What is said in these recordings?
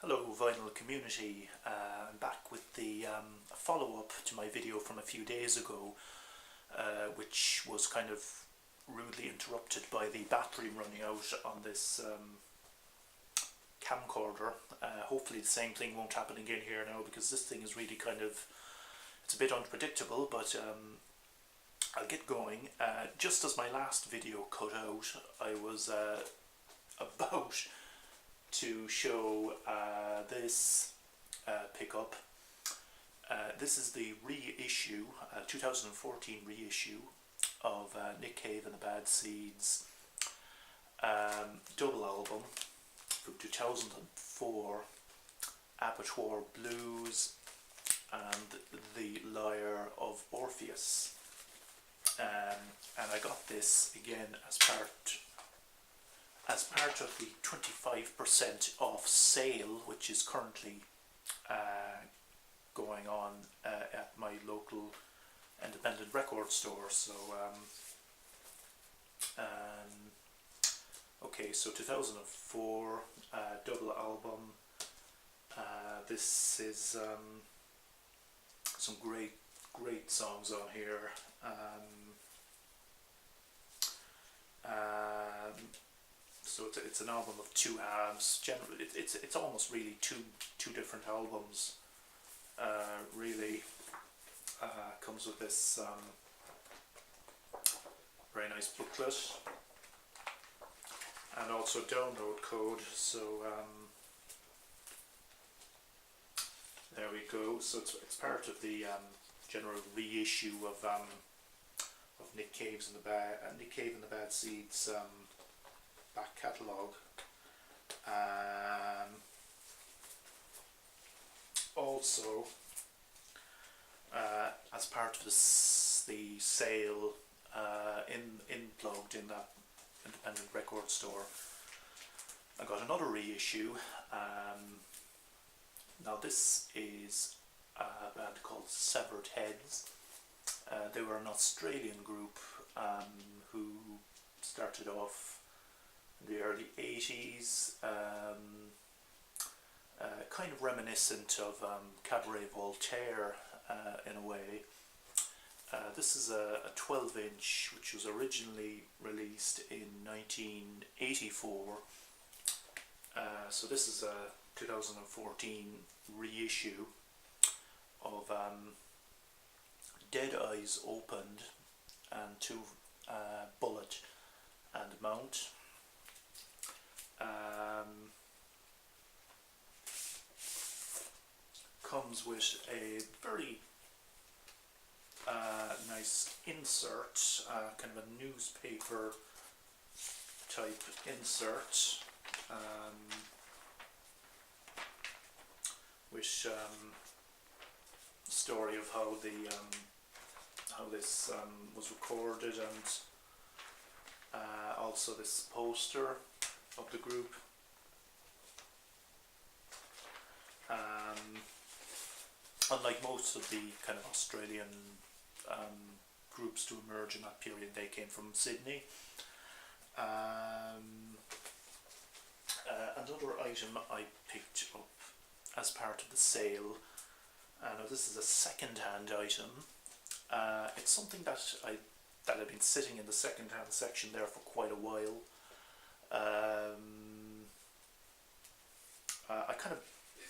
Hello vinyl community, I'm back with the follow-up to my video from a few days ago, which was kind of rudely interrupted by the battery running out on this camcorder. Hopefully the same thing won't happen again here now, because this thing is really it's a bit unpredictable, but I'll get going. Just as my last video cut out, I was about to show this pickup. This is the reissue, 2014 reissue of Nick Cave and the Bad Seeds double album from 2004, Abattoir Blues and The Lyre of Orpheus. And I got this again as part of the 25% off sale, which is currently going on at my local independent record store. So okay, so 2004 double album. This is some great songs on here. So it's an album of two halves. Generally, it's almost really two different albums. Really comes with this very nice booklet and also download code. So there we go. So it's part of the general reissue of Nick Cave and the Bad Seeds back catalogue. Also, as part of the sale plugged in that independent record store, I got another reissue. Now this is a band called Severed Heads. They were an Australian group who started off in the early 80s, kind of reminiscent of Cabaret Voltaire in a way. This is a 12-inch which was originally released in 1984. So this is a 2014 reissue of Dead Eyes Opened and To Bullet and Mount. Comes with a very nice insert, kind of a newspaper type insert, which story of how this was recorded, and also this poster of the group. Unlike most of the kind of Australian groups to emerge in that period, they came from Sydney. Another item I picked up as part of the sale. Now this is a second-hand item. It's something that had been sitting in the second-hand section there for quite a while.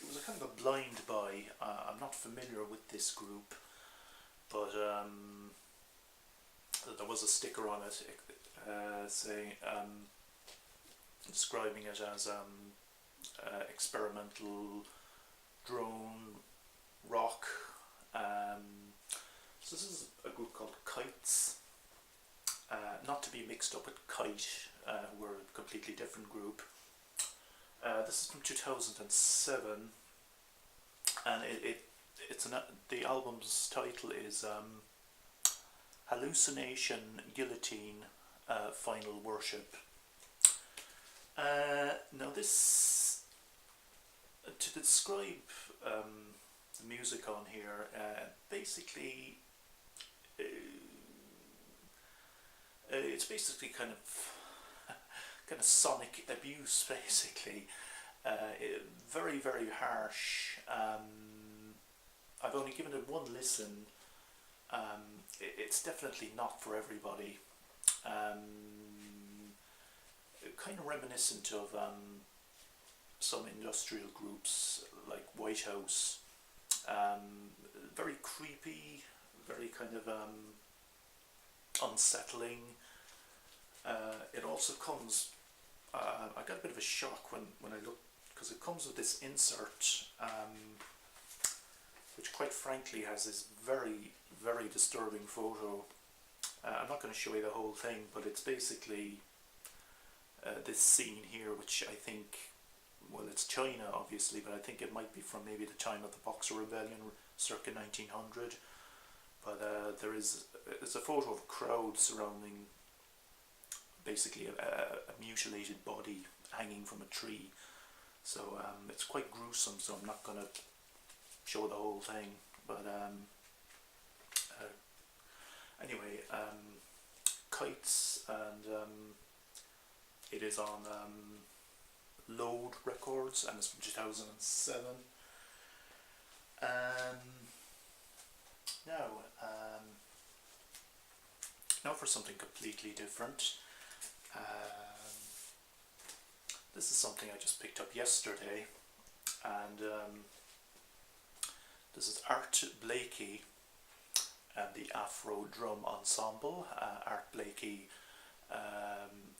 It was a kind of a blind buy. I'm not familiar with this group, but there was a sticker on it saying, describing it as experimental drone rock. So this is a group called Kites, not to be mixed up with Kite, who are a completely different group. This is from 2007, and the album's title is Hallucination Guillotine Final Worship. Now this, to describe the music on here, basically it's basically kind of sonic abuse, basically. Very, very harsh. I've only given it one listen. It's definitely not for everybody. Kind of reminiscent of some industrial groups like White House. Very creepy, very kind of unsettling. It also comes, I got a bit of a shock when I looked, because it comes with this insert, which quite frankly has this very, very disturbing photo. I'm not going to show you the whole thing, but it's basically this scene here, which I think, well, it's China obviously, but I think it might be from maybe the time of the Boxer Rebellion, circa 1900. But it's a photo of a crowd surrounding basically a mutilated body hanging from a tree. So it's quite gruesome, so I'm not going to show the whole thing. But anyway, Kites, and it is on Load Records, and it's from 2007. Now for something completely different. This is something I just picked up yesterday, and this is Art Blakey and the Afro Drum Ensemble. Art Blakey,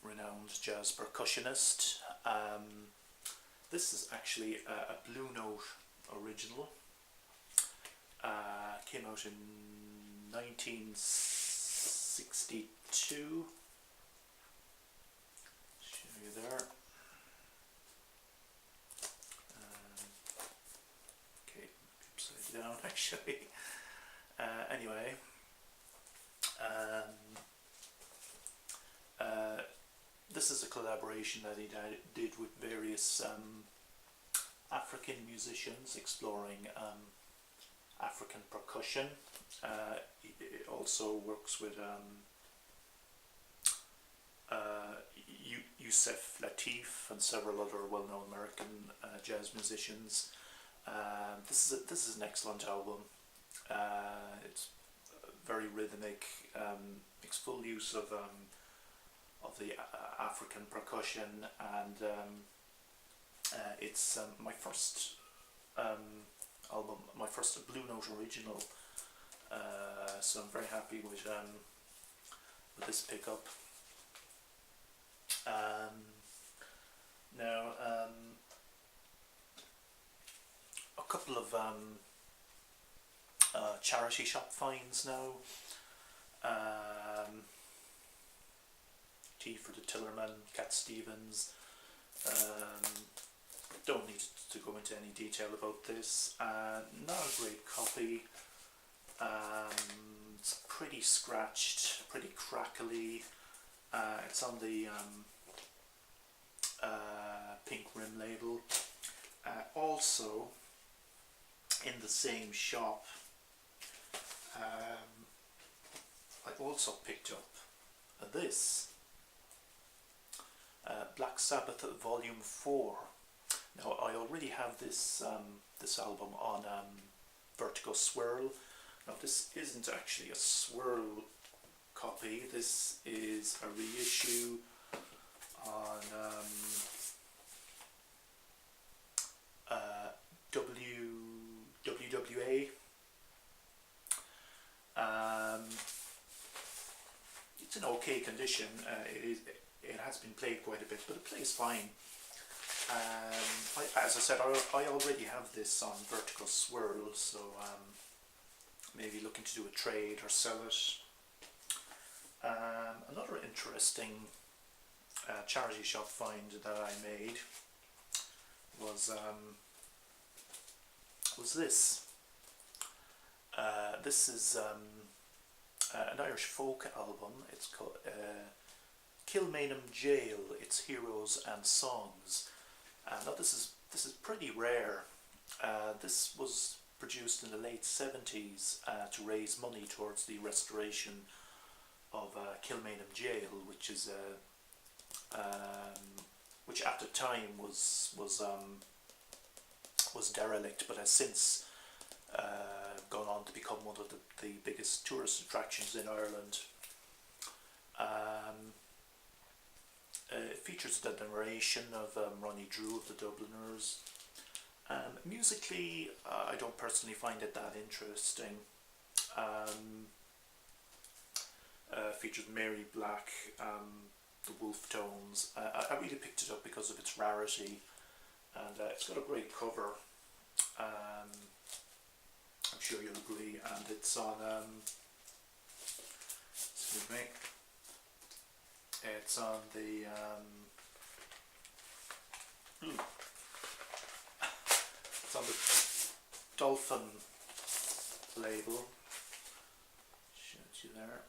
renowned jazz percussionist. This is actually a Blue Note original. Came out in 1962. Show you there. Okay, upside down actually. Anyway, this is a collaboration that he did with various African musicians exploring African percussion. It also works with Yusef Lateef and several other well-known American jazz musicians. This is an excellent album. It's very rhythmic. Makes full use of the African percussion, and it's my first album, my first Blue Note original. So I'm very happy with this pickup. Now, a couple of charity shop finds now. Tea for the Tillerman, Cat Stevens. Don't need to go into any detail about this. Not a great copy. It's pretty scratched, pretty crackly. It's on the pink rim label. Also, in the same shop, I also picked up this Black Sabbath Volume 4. Now, I already have this this album on Vertigo Swirl. Now, this isn't actually a Swirl copy. This is a reissue on WWA. It's in okay condition. It has been played quite a bit, but it plays fine. As I said, I already have this on Vertigo Swirl, so maybe looking to do a trade or sell it. Another interesting charity shop find that I made was this. This is an Irish folk album. It's called Kilmainham Jail, Its Heroes and Songs. Now this is pretty rare. This was produced in the late 70s to raise money towards the restoration of Kilmainham Jail, which is which at the time was derelict, but has since gone on to become one of the biggest tourist attractions in Ireland. It features the narration of Ronnie Drew of the Dubliners. Musically, I don't personally find it that interesting. Features Mary Black, the Wolf Tones. I really picked it up because of its rarity, and it's got a great cover. I'm sure you'll agree, and it's on, excuse me, it's on the, it's on the Dolphin label, shows you there.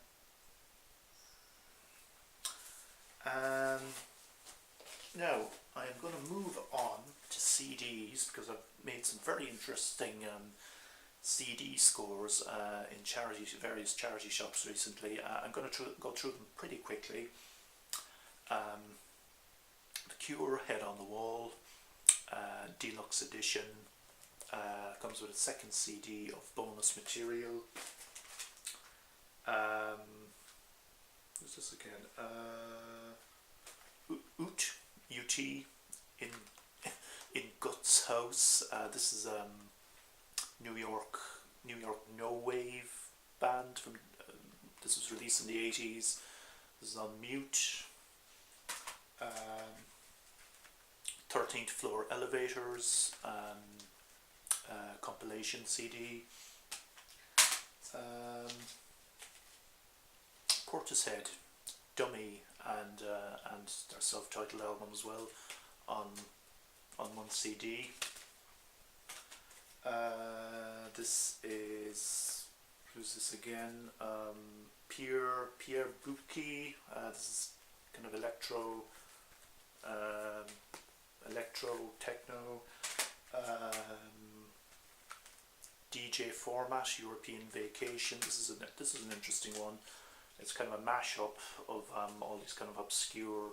Now, I am going to move on to CDs because I've made some very interesting CD scores in various charity shops recently. I'm going to go through them pretty quickly. The Cure, Head on the Wall, deluxe edition, comes with a second CD of bonus material. Who's this again? UT in Guts House. This is New York no wave band from. This was released in the 80s. This is on Mute. 13th Floor Elevators compilation CD. Portishead, Dummy, and their self-titled album as well on one CD. This is, who's this again? Pierre Blakey. This is kind of electro techno. DJ Format, European Vacation. This is an interesting one. It's kind of a mashup of all these kind of obscure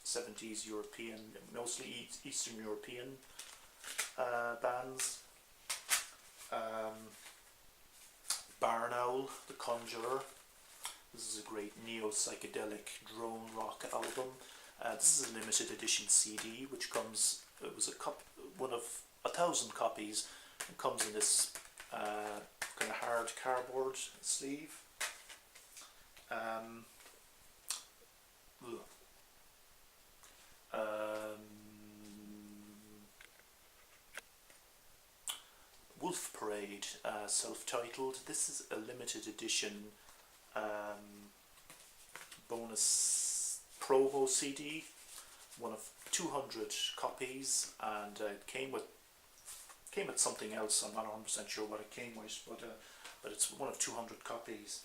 70s European, mostly Eastern European bands. Barn Owl, The Conjurer. This is a great neo-psychedelic drone rock album. This is a limited edition CD, which comes, it was one of 1,000 copies, and comes in this kind of hard cardboard sleeve. Wolf Parade, self-titled. This is a limited edition bonus promo CD, one of 200 copies, and it came with something else. I'm not 100% sure what it came with, but it's one of 200 copies.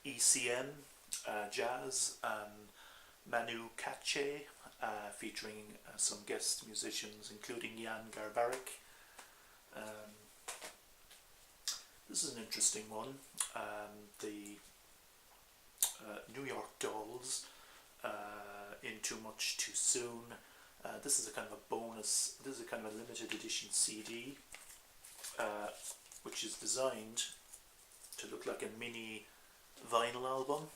ECM, Jazz, Manu Katché, featuring some guest musicians, including Jan Garbarek. This is an interesting one. The New York Dolls, In Too Much Too Soon. This is a kind of a bonus, this is a kind of a limited edition CD, which is designed to look like a mini vinyl album.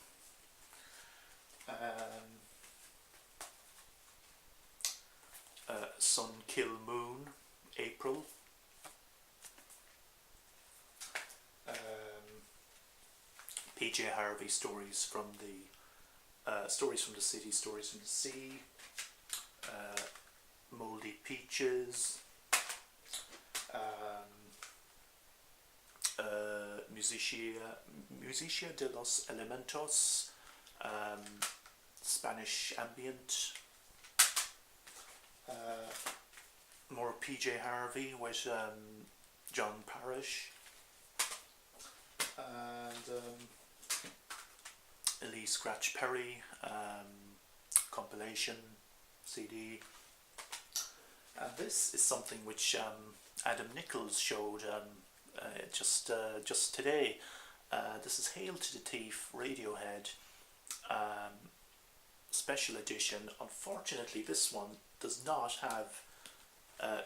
Sun Kill Moon, April. PJ Harvey, Stories from the City, Stories from the Sea. Moldy Peaches. Musicia de los Elementos, Spanish Ambient. More PJ Harvey with John Parrish, and Elise Scratch Perry compilation CD. And this is something which Adam Nichols showed just today. This is Hail to the Thief, Radiohead, special edition. Unfortunately, this one does not have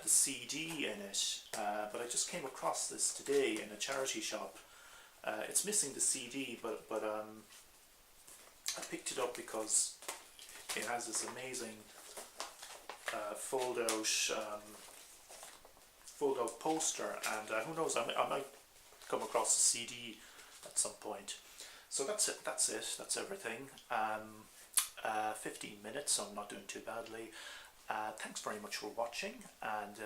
the CD in it, but I just came across this today in a charity shop. It's missing the CD, but I picked it up because it has this amazing fold out poster, and who knows, I might come across a CD at some point. So that's it, that's everything. 15 minutes, so I'm not doing too badly. Thanks very much for watching, and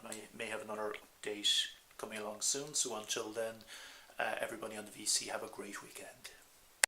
I may have another update coming along soon, so until then, everybody on the VC, have a great weekend.